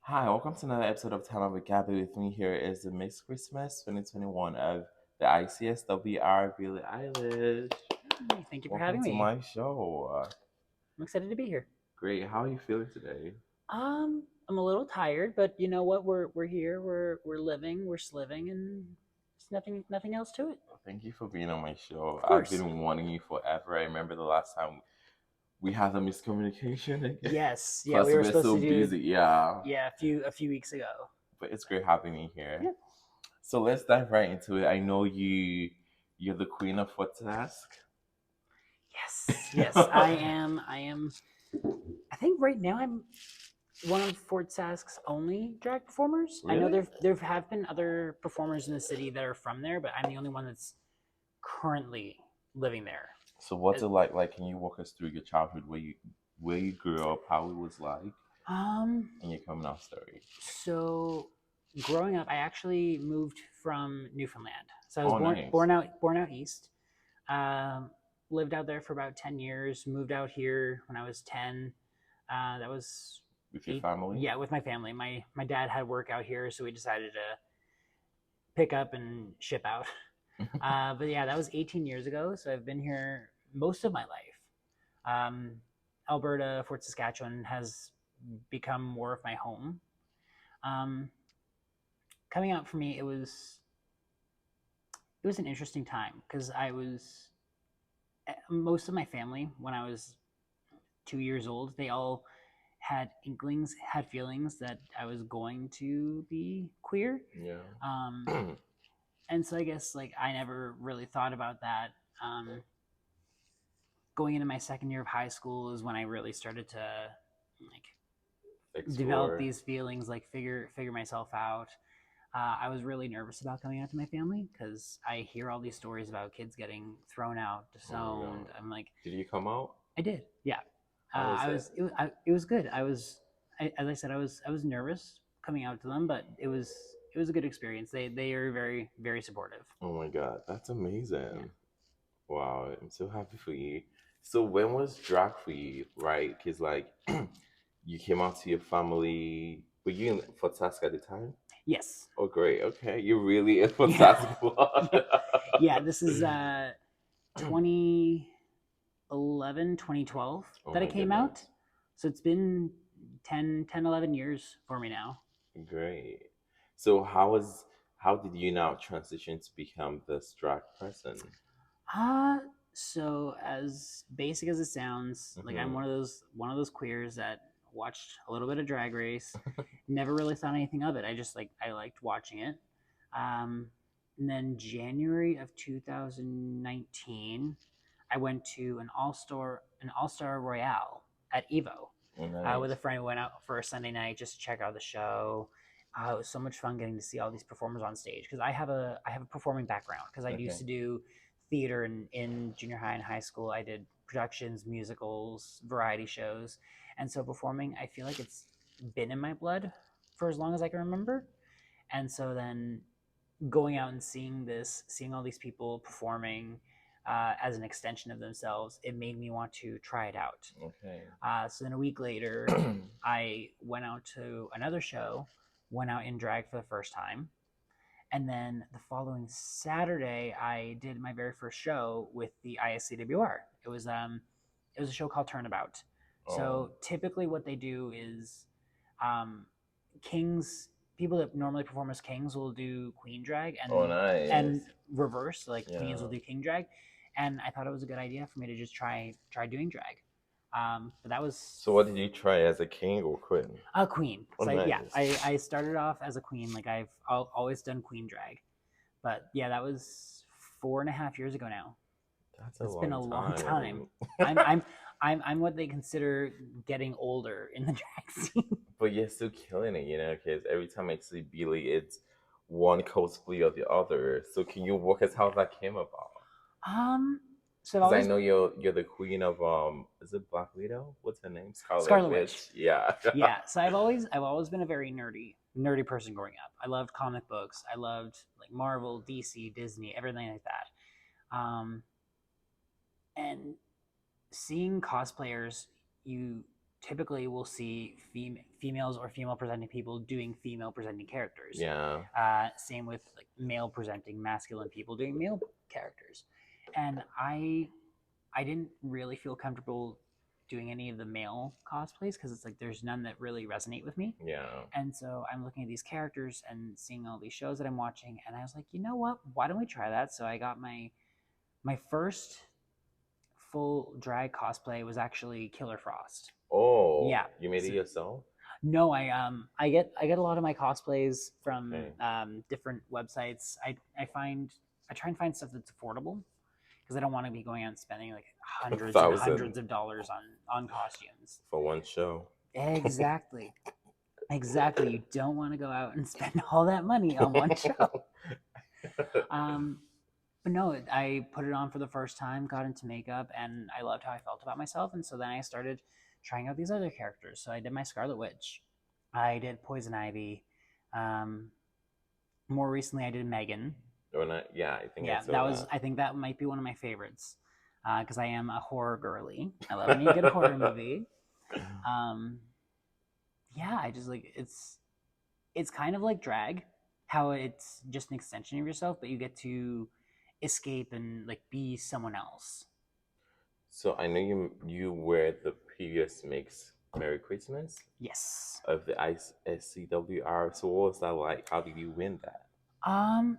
Hi, welcome to another episode of Time Out with Gabii. With me here is the Mixed Christmas 2021 of the ICSWR Billie Eilish. Hey, thank you for Welcome having to me. my show. I'm excited to be here. Great. How are you feeling today? I'm a little tired, but you know what? We're here. We're living. We're sliving, and there's nothing else to it. Thank you for being on my show. Of I've course. been wanting you forever. I remember the last time we had a miscommunication. Yes. Yeah, Plus, we we were were supposed so to do. busy. Yeah. Yeah, a few weeks ago. But it's great having you here. Yeah. So let's dive right into it. I know you're the queen of foot task. Yes. Yes. I am. I am. I think right now I'm one of Fort Sask's only drag performers. I know Really? there have been other performers in the city that are from there, but I'm the only one that's currently living there. So what's it like? Like, can you walk us through your childhood, where you grew up, how it was like, Um, and your coming out story? So, growing up, I actually moved from Newfoundland. So I was Oh, born nice. born out east. Um, Lived out there for about 10 years. Moved out here when I was 10. That was With your eight. family? Yeah, with my family. My dad had work out here, so we decided to pick up and ship out. But yeah, that was 18 years ago. So I've been here most of my life. Um, Alberta, Fort Saskatchewan has become more of my home. Um, Coming out for me, it was an interesting time because I was most of my family when I was 2 years old. They all had feelings that I was going to be queer. Yeah. And so I guess like I never really thought about that. Going into my second year of high school is when I really started to like develop Explore. these feelings, like figure myself out. I was really nervous about coming out to my family because I hear all these stories about kids getting thrown out, Oh my disowned. god. I'm like, Did you come out? I did, yeah. How was I it? was, it was good. As I said, I was nervous coming out to them, but it was a good experience. They are very very supportive. Oh my god, that's Yeah. amazing. Wow, I'm so happy for you. So when was drag for you, right? Because like you came out to your family. Were you in for task at the time? Yes. Oh great, okay. You're really in for Yeah. task blood. Yeah. Yeah. This is 2011, 2012 Oh that my it came out. goodness. So it's been 11 years for me now. Great. So how did you now transition to become this drag person? Uh so as basic as it sounds, like I'm Hmm. one of those queers that watched a little bit of Drag Race, never really thought anything of it. I liked watching it. Um and then January of 2019, I went to an All-Star Royale at Evo Oh, with a nice. friend. We went out for a Sunday night just to check out the show. It was so much fun getting to see all these performers on stage because I have a performing background because I used Okay. to do theater in junior high and high school. I did productions, musicals, variety shows, and so performing, I feel like it's been in my blood for as long as I can remember. And so then going out and seeing all these people performing as an extension of themselves, it made me want to try it out. Okay. So then a week later, I went out to another show, went out in drag for the first time, and then the following Saturday, I did my very first show with the ISCWR. It was a show called Turnabout. Oh. So typically, what they do is, um, kings people that normally perform as kings will do queen drag Oh, and nice. reverse, like queens will Yeah. do king drag. And I thought it was a good idea for me to just try doing drag. But that was So what did you try as a king or queen? a queen. Oh, So yeah, nice. I started off as a queen. Like I've always done queen drag. But yeah, that was 4.5 years ago now. That's a It's been a long long time. time. I'm I'm I'm what they consider getting older in the drag scene. But you're still killing it, because every time I see Billy, it's one cosplay or the other. So can you walk us how that came about? Um, so I've Because I always know you're the queen of is it Black Widow? What's her name? Scarlet Scarlet Witch. Witch. Yeah. Yeah, so I've always been a very nerdy person growing up. I loved comic books. I loved like Marvel, DC, Disney, everything like that. And seeing cosplayers, you typically we'll see females or female presenting people doing female presenting characters. Yeah. Same with like male presenting masculine people doing male characters, and I didn't really feel comfortable doing any of the male cosplays because it's like there's none that really resonate with me. Yeah. And so I'm looking at these characters and seeing all these shows that I'm watching, and I was like, you know what? Why don't we try that? So I got my first full drag cosplay was actually Killer Frost. Oh, Yeah. you made it So, yourself? no, I get a lot of my cosplays from Okay. different websites. I try and find stuff that's affordable because I don't want to be going out and spending like hundreds and Thousand hundreds of dollars on costumes. for one show. Exactly. Exactly. You don't want to go out and spend all that money on one show. Um, but no, I put it on for the first time, got into makeup, and I loved how I felt about myself. And so then I started trying out these other characters. So I did my Scarlet Witch, I did Poison Ivy. Um, More recently, I did Megan. Or not? Yeah, I think Yeah, I saw that was. that. I think that might be one of my favorites because I am a horror girly. I love any good horror movie. Um, yeah, I just like it's kind of like drag, how it's just an extension of yourself, but you get to escape and like be someone else. So I know you were the previous mix Merry Christmas Yes. of the ICWR. So what was that like? How did you win that? Um.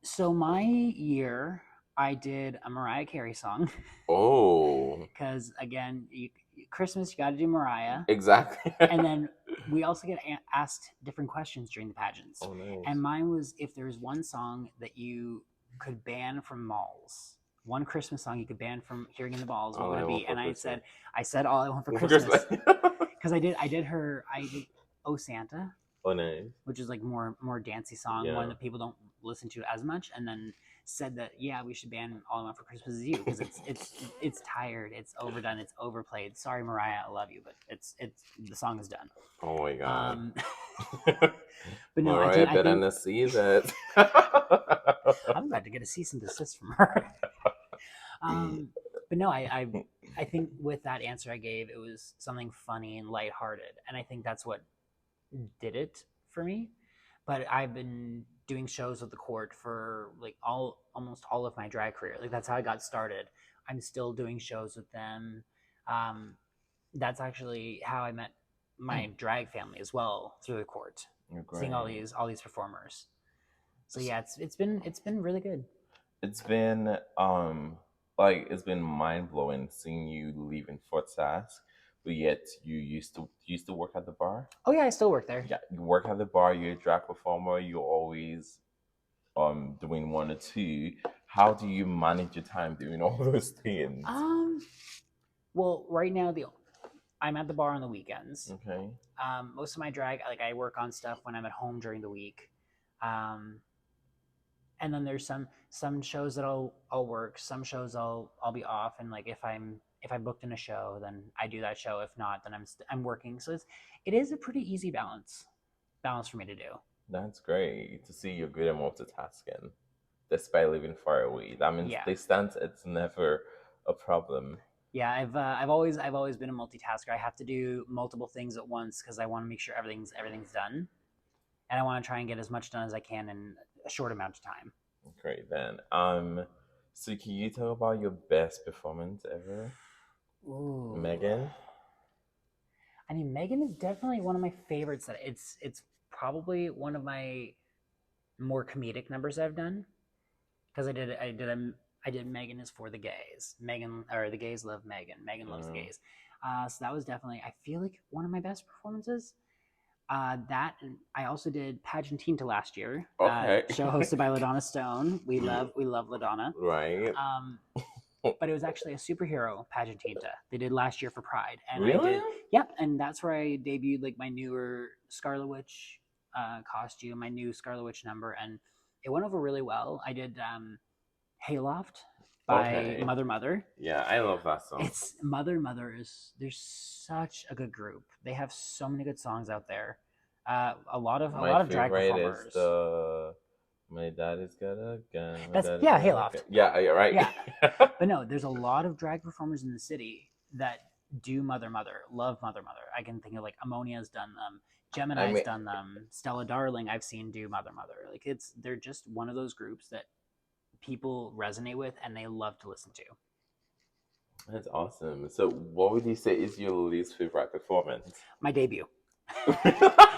So my year, I did a Mariah Carey song Oh, because again, Christmas you got to do Mariah, exactly. and then we also get asked different questions during the pageants. Oh, nice. And mine was if there was one song that you could ban from malls, one Christmas song you could ban from hearing in the malls, what All would I it Want be? for And Christmas. I said all I want for For Christmas Christmas. because I did Oh Santa, Oh, nice. which is like more dancey song, one Yeah. that people don't listen to as much, and then said that yeah we should ban All I Want for Christmas Is You because it's tired, it's overdone, it's overplayed. Sorry Mariah, I love you, but it's the song is done. Oh my God. Um, but no, Mariah I better think not see that. I'm about to get a cease and desist from her. But no, I think with that answer I gave, it was something funny and lighthearted, and I think that's what did it for me. But I've been doing shows with the court for like almost all of my drag career. Like that's how I got started. I'm still doing shows with them. Um, that's actually how I met my drag family as well through the court, seeing all these performers. So yeah, it's been really good. It's been like it's been mind blowing seeing you leaving Fort Sask, but yet you used to work at the bar. Oh yeah, I still work there. Yeah, you work at the bar. You're a drag performer. You're always doing one or two. How do you manage your time doing all those things? Well, right now I'm at the bar on the weekends. Okay. Most of my drag, like I work on stuff when I'm at home during the week. Um, and then there's some shows that I'll work, some shows I'll be off, and like if I booked in a show, then I do that show. If not, then I'm working. So it is a pretty easy balance for me to do. That's great to see you're good at multitasking, despite living far away. That means Yeah. distance it's never a problem. Yeah, I've always been a multitasker. I have to do multiple things at once because I want to make sure everything's done, and I want to try and get as much done as I can in a short amount of time. Great then. So can you talk about your best performance ever? Ooh. Megan? I mean, Megan is definitely one of my favorites. That it's probably one of my more comedic numbers I've done because I did Megan is for the gays. Megan or the gays love Megan. Megan loves the gays. So that was definitely I feel like one of my best performances. That and I also did Pageantinta last year. Okay. Show hosted by LaDonna Stone. We love LaDonna. Right. But it was actually a superhero Pageantinta they did last year for Pride, and Really? Yep, and that's where I debuted like my newer Scarlet Witch costume, my new Scarlet Witch number, and it went over really well. I did Hayloft by Mother. Yeah, I love that song. It's Mother is there's such a good group. They have so many good songs out there. A lot of drag performers. Is the My Daddy's Got a Gun. Hayloft. Yeah, right. Yeah. But no, there's a lot of drag performers in the city that do Mother Mother, love Mother Mother. I can think of like Ammonia's done them, I Gemini's mean, done them, Stella Darling I've seen do Mother Mother. Like they're just one of those groups that people resonate with and they love to listen to. that's awesome. So, what would you say is your least favorite performance? My debut,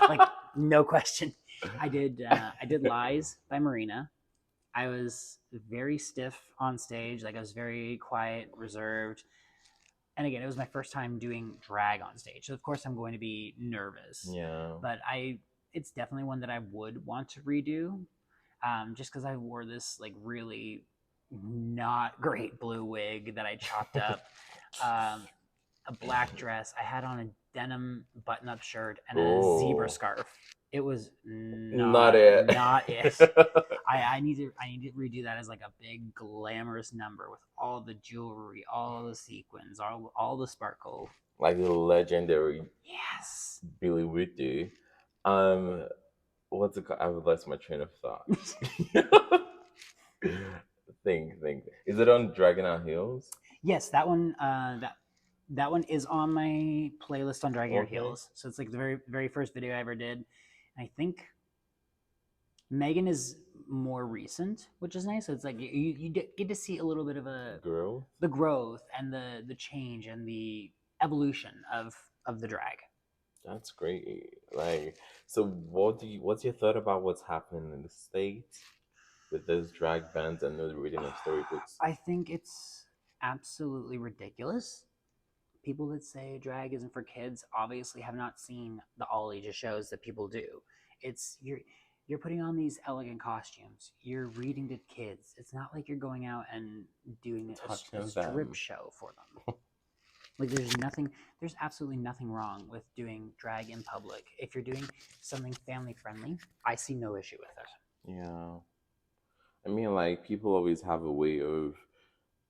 like no question. I did Lies by Marina. I was very stiff on stage, like I was very quiet, reserved. And again, it was my first time doing drag on stage. So of course I'm going to be nervous. Yeah. But I it's definitely one that I would want to redo. Just because I wore this like really not great blue wig that I chopped up, um, a black dress. I had on a denim button-up shirt and a zebra Oh, scarf. It was not it. not it. I need to redo that as like a big glamorous number with all the jewelry, all the sequins, all the sparkle. Like the legendary Yes. Billy would do. Um, what's it called? I've lost my train of thought. Think. Is it on Dragon on Hills? Yes, that one. That one is on my playlist on Dragging Your Okay. Heels. So it's like the very first video I ever did. And I think Megan is more recent, which is nice. So it's like you get to see a little bit of Girl. the growth and the change and the evolution of the drag. That's great. Like, so what's your thought about what's happening in the States with those drag bands and the reading of storybooks? I think it's absolutely ridiculous. People that say drag isn't for kids obviously have not seen the all ages shows that people do. It's you're putting on these elegant costumes. You're reading to kids. It's not like you're going out and doing a Touching strip them. show for them. Like there's absolutely nothing wrong with doing drag in public. If you're doing something family friendly, I see no issue with it. Yeah. I mean, like people always have a way of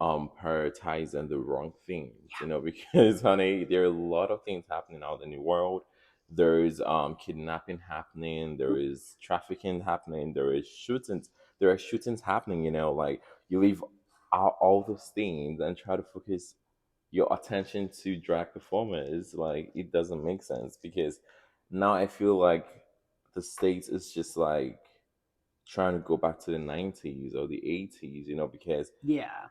prioritizing the wrong things, Yeah, because honey, there are a lot of things happening out in the world. There's kidnapping happening, there is trafficking happening, there are shootings happening, like you leave out all those things and try to focus your attention to drag performers. Like it doesn't make sense because now I feel like the States is just like trying to go back to the 90s or the 80s, because yeah,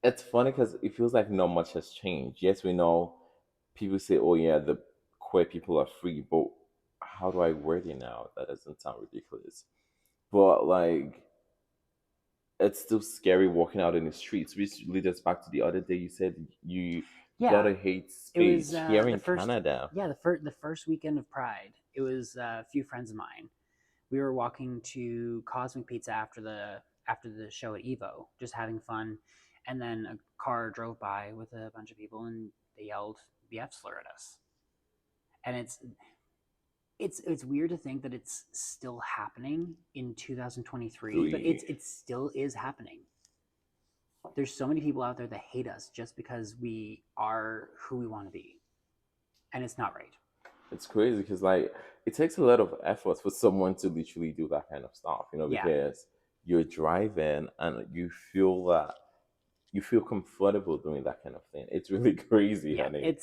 it's funny because it feels like not much has changed. Yes, we know people say, oh, yeah, the queer people are free, but how do I word it now? That doesn't sound ridiculous. But like, it's still scary walking out in the streets, which leads us back to the other day. You said you got yeah. a hate It was speech here the in first Canada. yeah the first weekend of Pride. It was a few friends of mine. We were walking to Cosmic Pizza after the show at Evo, just having fun, and then a car drove by with a bunch of people and they yelled BF slur at us. And it's weird to think that it's still happening in 2023, but Three. it still is happening. There's so many people out there that hate us just because we are who we want to be, and it's not right. It's crazy because like it takes a lot of effort for someone to literally do that kind of stuff, Yeah, because you're driving and you feel comfortable doing that kind of thing. It's really crazy, yeah. honey.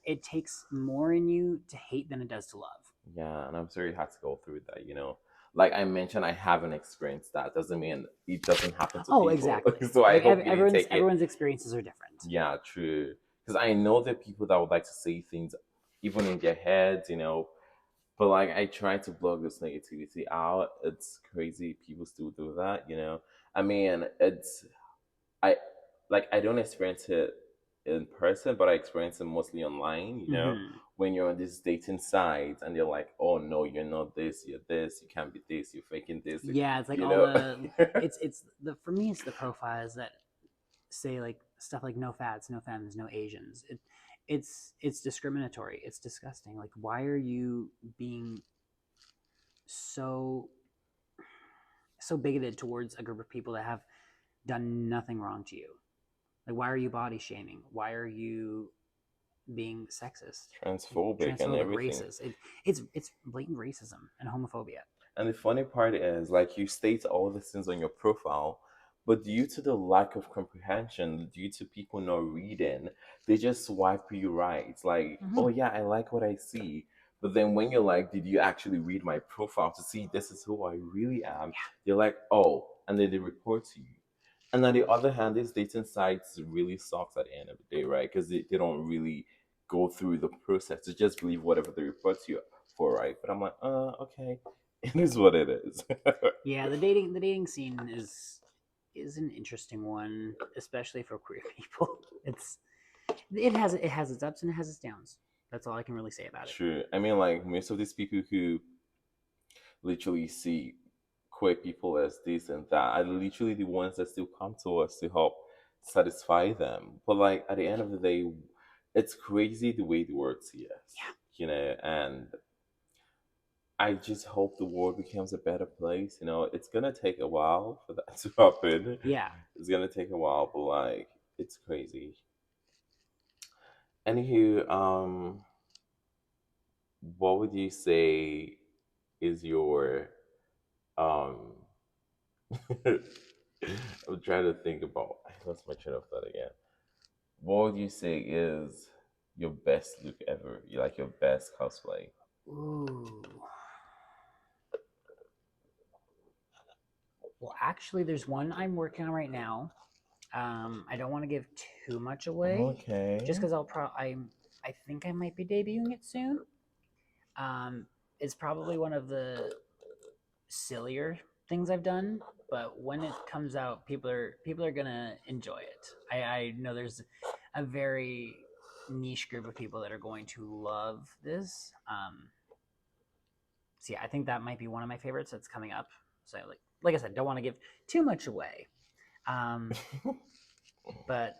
It takes more in you to hate than it does to love. Yeah, and I'm sorry you had to go through that. Like I mentioned, I haven't experienced that. Doesn't mean it doesn't happen to Oh, people. exactly. So I Like hope you didn't take it. everyone's experiences are different. Yeah, true. Because I know that people that would like to say things even in their heads. But like I try to block this negativity out. It's crazy people still do that. I mean, I I don't experience it in person, but I experience it mostly online. Hmm. When you're on these dating sites and they're like, oh no, you're not this, you're this, you can't be this, you're faking this, Yeah, it's like you all know. the it's the for me it's the profiles that say like stuff like no fats, no femmes, no Asians. It's discriminatory. It's disgusting. Like why are you being so bigoted towards a group of people that have done nothing wrong to you? Like why are you body shaming? Why are you being sexist, Transphobic and transphobic, everything. racist? It's blatant racism and homophobia. And the funny part is, like, you state all these things on your profile, But due to the lack of comprehension, due to people not reading, they just swipe you right. It's like, Hmm. oh yeah, I like what I see. But then when you're like, did you actually read my profile to see this is who I really am? You're like, oh, and then they report to you. And on the other hand, these dating sites really sucks at the end of the day, right? Because they don't really go through the process. They just believe whatever they report to you for, right? But I'm like, okay, it is what it is. Yeah, the dating scene is an interesting one, especially for queer people. It has its ups and it has its downs. That's all I can really say about it. True. I mean, like most of these people who literally see queer people as this and that are literally the ones that still come to us to help satisfy them. But like at the end of the day, it's crazy the way the world sees us, Yeah, and I just hope the world becomes a better place. It's gonna take a while for that to happen. yeah. It's gonna take a while, but like it's crazy. Anywho, what would you say is your um I'm trying to think about. I lost my train of thought again. What would you say is your best look ever? You like your best cosplay? Ooh. Well, actually, there's one I'm working on right now. I don't want to give too much away, just Okay. because I think I might be debuting it soon. Um, it's probably one of the sillier things I've done, but when it comes out, people are gonna enjoy it. I know there's a very niche group of people that are going to love this. So yeah, I think that might be one of my favorites that's coming up. So like I said, don't want to give too much away. Um, but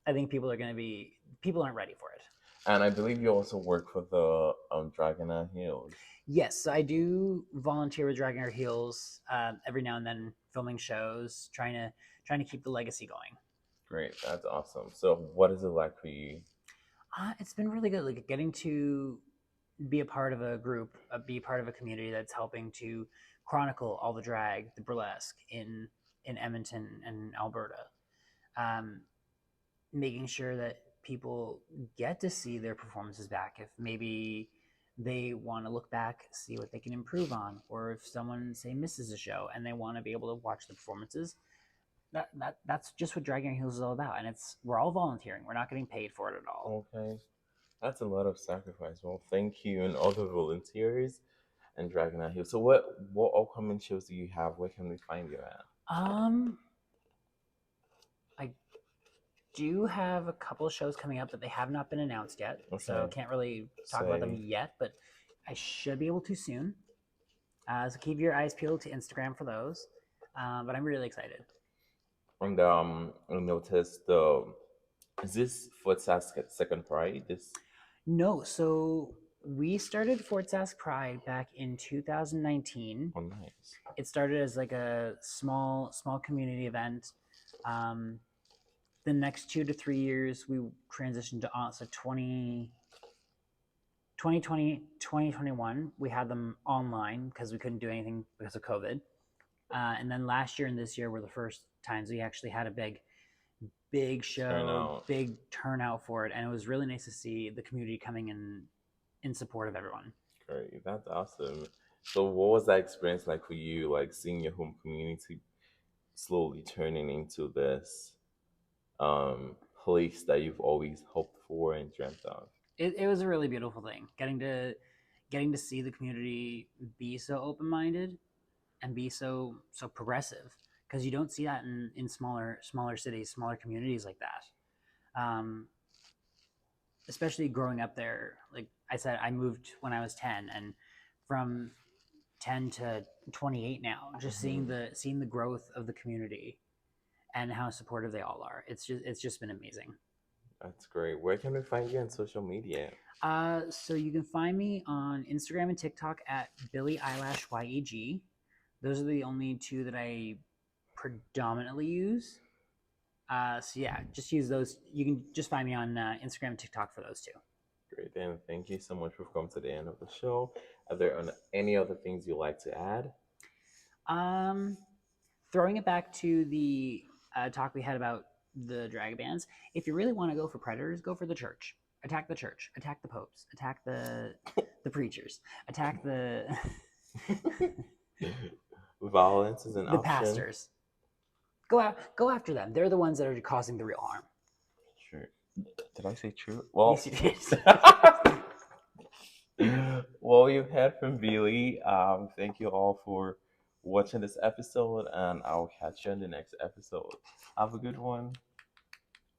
I think people aren't ready for it. And I believe you also work for the Dragonair Hills. Yes, I do volunteer with Dragging Our Heels every now and then, filming shows, trying to keep the legacy going. Great, that's awesome. So, what is it like for you? It's been really good, like getting to be a part of a group, be part of a community that's helping to chronicle all the drag, the burlesque in Edmonton and Alberta. Um, Making sure that people get to see their performances back if maybe they want to look back, see what they can improve on, or if someone say misses a show and they want to be able to watch the performances. That's just what Dragging Our Heels is all about, and it's we're all volunteering. We're not getting paid for it at all. Okay, that's a lot of sacrifice. Well, thank you and all the volunteers and Dragonair Hills. So, what upcoming shows do you have? Where can we find you at? Um, I do have a couple of shows coming up, but they have not been announced yet, so Okay, can't really talk about them say. yet. But I should be able to soon. So keep your eyes peeled to Instagram for those. But I'm really excited. And I noticed the is this Fort Sask second pride? This No, so we started Fort Sask Pride back in 2019. oh nice. It started as like a small community event. Um, the next 2 to 3 years, we transitioned to so 2020, 2021. We had them online because we couldn't do anything because of COVID. And then last year and this year were the first times we actually had a big Turn show, out. big turnout for it, and it was really nice to see the community coming in support of everyone. Great. That's awesome. So what was that experience like for you, like seeing your home community slowly turning into this place that you've always hoped for and dreamt of? It was a really beautiful thing, getting to see the community be so open minded and be so progressive because you don't see that in smaller cities, smaller communities like that. Especially growing up there, like I said, I moved when I was 10, and from 10 to 28 now, just Hmm. seeing the growth of the community and how supportive they all are. It's just been amazing. That's great. Where can we find you on social media? So you can find me on Instagram and TikTok at BillieEyelash YEG. Those are the only two that I predominantly use. So yeah, just use those. You can just find me on Instagram and TikTok for those two. Great. Then thank you so much for coming to the end of the show. Are there any other things you'd like to add? Um, Throwing it back to talk we had about the drag bands. If you really want to go for predators, go for the church. Attack the church. Attack the popes. Attack the preachers. Attack the Violence is an the option. pastors. Go out. Go after them. They're the ones that are causing the real harm. Sure. Did I say true? Yes, Well, you did. well, you've heard from Billy. Thank you all for watching this episode, and I'll catch you in the next episode. Have a good one.